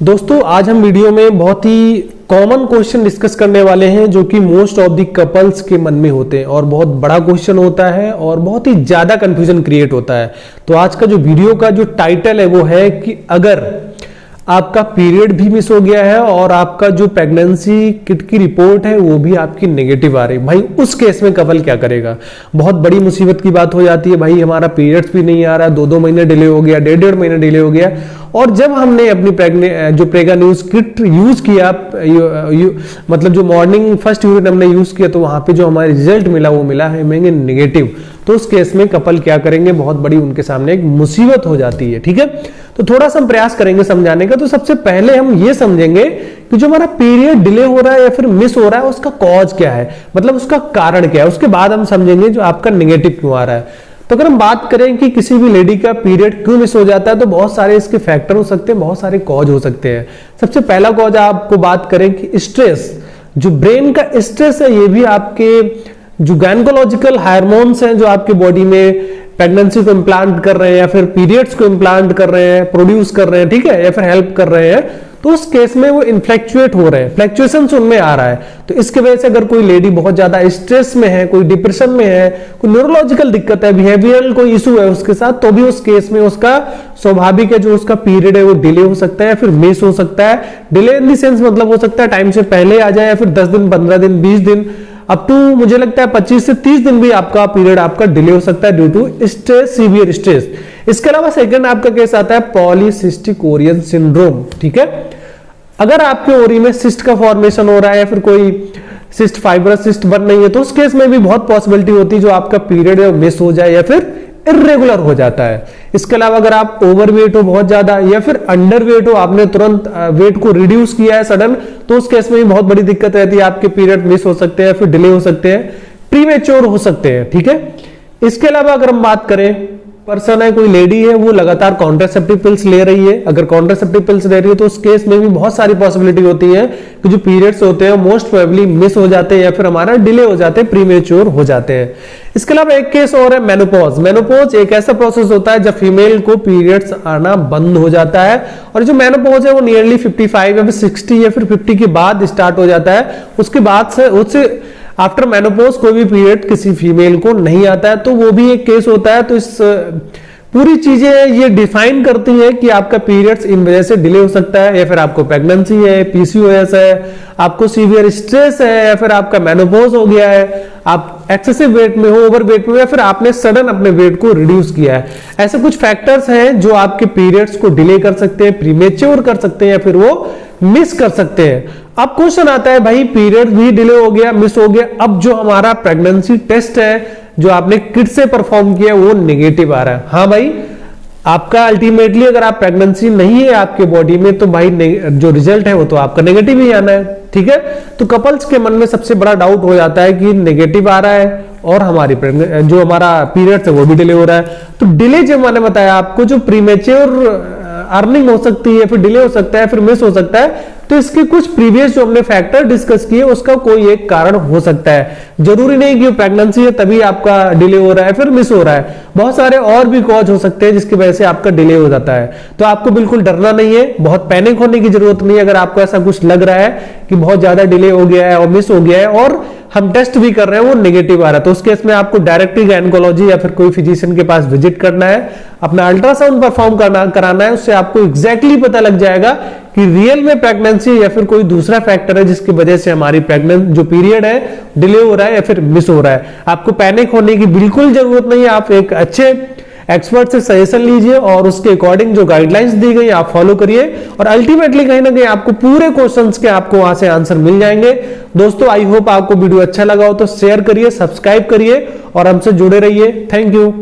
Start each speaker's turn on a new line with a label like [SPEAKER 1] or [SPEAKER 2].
[SPEAKER 1] दोस्तों आज हम वीडियो में बहुत ही कॉमन क्वेश्चन डिस्कस करने वाले हैं जो कि मोस्ट ऑफ द कपल्स के मन में होते हैं और बहुत बड़ा क्वेश्चन होता है और बहुत ही ज्यादा कंफ्यूजन क्रिएट होता है। तो आज का जो वीडियो का जो टाइटल है वो है कि अगर आपका पीरियड भी मिस हो गया है और आपका जो प्रेगनेंसी किट की रिपोर्ट है वो भी आपकी नेगेटिव आ रही है, भाई उस केस में कपल क्या करेगा। बहुत बड़ी मुसीबत की बात हो जाती है, भाई हमारा पीरियड्स भी नहीं आ रहा, 2-2 महीने डिले हो गया, 1.5 महीने डिले हो गया। और जब हमने अपनी प्रेगा न्यूज किट यूज किया, मतलब जो मॉर्निंग फर्स्ट यूनिट हमने यूज किया, तो वहां पे जो हमारा रिजल्ट मिला वो मिला है हमें नेगेटिव। तो उस केस में कपल क्या करेंगे, बहुत बड़ी उनके सामने एक मुसीबत हो जाती है। ठीक है, तो थोड़ा सा हम प्रयास करेंगे समझाने का। तो सबसे पहले हम ये समझेंगे कि जो हमारा पीरियड डिले हो रहा है या फिर मिस हो रहा है उसका कॉज क्या है, मतलब उसका कारण क्या है। उसके बाद हम समझेंगे जो आपका नेगेटिव क्यों आ रहा है। तो अगर हम बात करें कि किसी भी लेडी का पीरियड क्यों मिस हो जाता है, तो बहुत सारे इसके फैक्टर हो सकते हैं, बहुत सारे कॉज हो सकते हैं। सबसे पहला कॉज आपको बात करें कि स्ट्रेस, जो ब्रेन का स्ट्रेस है, ये भी आपके जो गायनेकोलॉजिकल हार्मोन्स हैं जो आपके बॉडी में प्रेगनेंसी को इम्प्लांट कर रहे हैं या फिर पीरियड्स को इम्प्लांट कर रहे हैं, प्रोड्यूस कर रहे हैं, ठीक है, या फिर हेल्प कर रहे हैं, तो उस केस में वो इन्फ्लेक्चुएट हो रहे हैं, फ्लैक्चुएशन उनमें आ रहा है। तो इसके वजह से अगर कोई लेडी बहुत ज्यादा स्ट्रेस में है, कोई डिप्रेशन में है, कोई न्यूरोलॉजिकल दिक्कत है, बिहेवियरल कोई इशू है उसके साथ, तो भी उस केस में उसका स्वाभाविक है जो उसका पीरियड है वो डिले हो सकता है या फिर मिस हो सकता है। डिले इन द सेंस मतलब हो सकता है टाइम से पहले आ जाए या फिर 10 दिन, 15 दिन, 20 दिन, अप टू मुझे लगता है 25 से 30 दिन भी आपका पीरियड आपका डिले हो सकता है due to stress, severe stress. इसके अलावा सेकंड आपका केस आता है पॉलीसिस्टिक ओरियन सिंड्रोम। ठीक है, अगर आपके ओरी में सिस्ट का फॉर्मेशन हो रहा है या फिर कोई सिस्ट, फाइब्रस सिस्ट बन रही है, तो उस केस में भी बहुत पॉसिबिलिटी होती है जो आपका पीरियड है वो मिस हो जाए या फिर इर्रेगुलर हो जाता है। इसके अलावा अगर आप ओवरवेट हो बहुत ज्यादा या फिर अंडरवेट हो, आपने तुरंत वेट को रिड्यूस किया है सडन, तो उस केस में भी बहुत बड़ी दिक्कत रहती है, आपके पीरियड मिस हो सकते हैं, फिर डिले हो सकते हैं, प्रीमेच्योर हो सकते हैं। ठीक है, इसके अलावा अगर हम बात करें, पर्सन है, कोई लेडी है, वो लगातार कॉन्ट्रासेप्टिव पिल्स ले रही है, अगर कॉन्ट्रासेप्टिव पिल्स ले रही है तो उस केस में भी बहुत सारी पॉसिबिलिटी होती है कि जो पीरियड्स होते हैं मोस्ट प्रोबेबली मिस हो जाते हैं या फिर हमारा डिले हो जाते हैं, प्रीमेच्योर हो जाते हैं। इसके अलावा एक केस और है मेनोपॉज। मेनोपॉज एक ऐसा प्रोसेस होता है जब फीमेल को पीरियड्स आना बंद हो जाता है, और जो मेनोपॉज है वो नियरली 55 या फिर 60 या फिर 50 के बाद स्टार्ट हो जाता है। उसके बाद से उससे आफ्टर मेनोपॉज कोई भी पीरियड किसी फीमेल को नहीं आता है, तो वो भी एक केस होता है। तो इस पूरी चीजें ये डिफाइन करती है कि आपका पीरियड्स इन वजह से डिले हो सकता है, या फिर आपको प्रेगनेंसी है, पीसीओएस है, आपको सीवियर स्ट्रेस है, या फिर आपका मेनोपॉज हो गया है, आप एक्सेसिव वेट में हो, ओवर वेट में हो, या फिर आपने सडन अपने वेट को रिड्यूस किया है। ऐसे कुछ फैक्टर्स हैं जो आपके पीरियड्स को डिले कर सकते हैं, प्रीमेच्योर कर सकते हैं या फिर वो मिस कर सकते हैं। अब क्वेश्चन आता है, भाई पीरियड भी डिले हो गया, मिस हो गया, अब जो हमारा प्रेगनेंसी टेस्ट है जो आपने किट से परफॉर्म किया वो नेगेटिव आ रहा है। हाँ भाई, आपका अल्टीमेटली अगर आप प्रेगनेंसी नहीं है आपके बॉडी में, तो भाई जो रिजल्ट है वो तो आपका नेगेटिव ही आना है। ठीक है, तो कपल्स के मन में सबसे बड़ा डाउट हो जाता है कि नेगेटिव आ रहा है और हमारी जो हमारा पीरियड है वो भी डिले हो रहा है। तो डिले जो मैंने बताया आपको, जो प्रीमेच्योर अर्निंग हो सकती है, फिर डिले हो सकता है, फिर मिस हो सकता है, तो इसके कुछ प्रीवियस जो हमने फैक्टर डिस्कस किए उसका कोई एक कारण हो सकता है। जरूरी नहीं कि प्रेगनेंसी है तभी आपका डिले हो रहा है फिर मिस हो रहा है, बहुत सारे और भी कॉज हो सकते हैं जिसकी वजह से आपका डिले हो जाता है। तो आपको बिल्कुल डरना नहीं है, बहुत पैनिक होने की जरूरत नहीं है। अगर आपको ऐसा कुछ लग रहा है कि बहुत ज्यादा डिले हो गया है और मिस हो गया है और हम टेस्ट भी कर रहे हैं वो नेगेटिव आ रहा है, तो उस केस में आपको डायरेक्टली गायनेकोलॉजी या फिर कोई फिजिशियन के पास विजिट करना है, अपना अल्ट्रासाउंड परफॉर्म कराना है। उससे आपको एग्जैक्टली पता लग जाएगा कि रियल में प्रेगनेंसी या फिर कोई दूसरा फैक्टर है जिसकी वजह से हमारी जो पीरियड है डिले हो रहा है या फिर मिस हो रहा है। आपको पैनिक होने की बिल्कुल जरूरत नहीं है, आप एक अच्छे एक्सपर्ट से सजेशन लीजिए और उसके अकॉर्डिंग जो गाइडलाइंस दी गई आप फॉलो करिए, और अल्टीमेटली कहीं ना कहीं आपको पूरे क्वेश्चंस के आपको वहां से आंसर मिल जाएंगे। दोस्तों आई होप आपको वीडियो अच्छा लगा हो तो शेयर करिए, सब्सक्राइब करिए और हमसे जुड़े रहिए। Thank you.